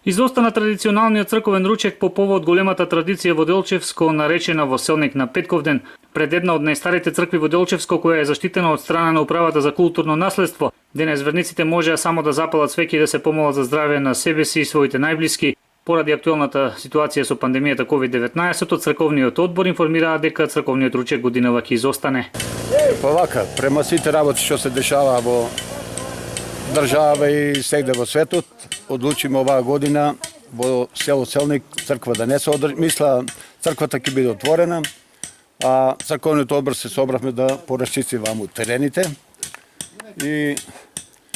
Изостана традиционалниот црковен ручек по повод големата традиција во Делчевско, наречена во Селник на Петковден, пред една од најстарите цркви во Делчевско, која е заштитена од страна на управата за културно наследство. Денес верниците можеа само да запалат свеќи и да се помолат за здравје на себе си и своите најблиски. Поради актуелната ситуација со пандемијата COVID-19, црковниот одбор информираа дека црковниот ручек годинава ќе изостане. Вака, према сите работи што се дешава во држава и сегде во светот, одлучиме оваа година во село Селник црква да не се одржи. Мисла, црквата ќе биде отворена, а црковниот одбор се собравме да порасчистиваме терените и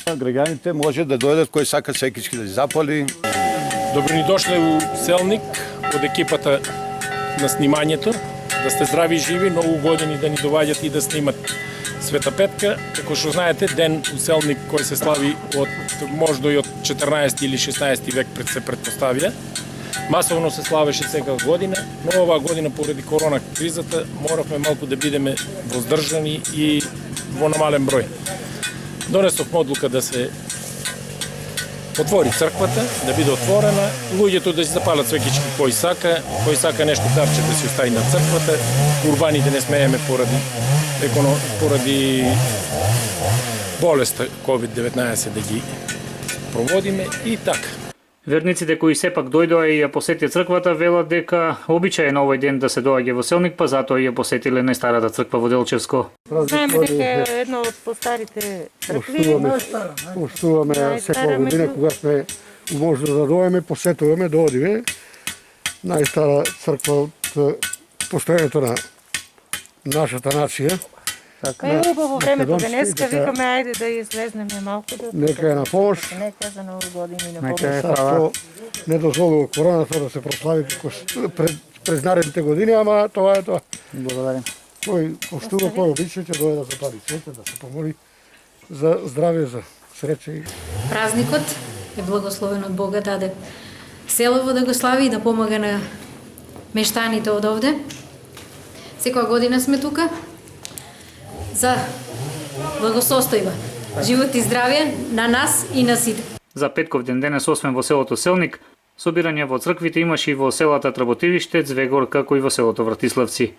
граѓаните може да дојдат кој сака секички да запали. Добро ни дошле у Селник од екипата на снимањето. Да сте здрави и живи, многу години да ни доваѓат и да снимат Света Петка. Како што знаете, ден у Селник кој се слави од можда и од 14 или 16 век се претпоставја. Масовно се славеше секоја година, но оваа година поради корона кризата моравме малку да бидеме воздржани и во намален број. Донесовме одлука да се отвори црквата, да биде отворена, луѓето да си запалат свекички кој сака нешто дарче да си остави на црквата, курбаните не смееме поради болеста COVID-19 да ги проводиме и така. Верниците кои сепак дојдоа и ја посетија црквата велат дека обичај е на овој ден да се доаѓа во Селник, па затоа ја посетиле најстарата црква во Делчевско. Знаеме дека е едно од постарите цркви. Поштуваме секоја година кога сме може да дојдеме, посетуваме, да одиме. Најстара црква од постојањето на нашата нација. Е убаво времето денеска, викаме ајде да излезнеме малку да. Нека е на помош. Нека за Нова година и на Што не дозволува короната да се прослави през наредните години, ама тоа е тоа. Благодарам. Кој поштува, кој обича, ќе дојде да запали света, да се помоли за здравје, за среќа. Празникот е благословен од Бога, даде селово да го слави и да помага на мештаните од овде. Секоја година сме тука за благосостојба, живот и здравје на нас и на сите. За Петковден денес освен во селото Селник, собирање во црквите имаше и во селата Тработивиште, Звегор, како и во селото Вратиславци.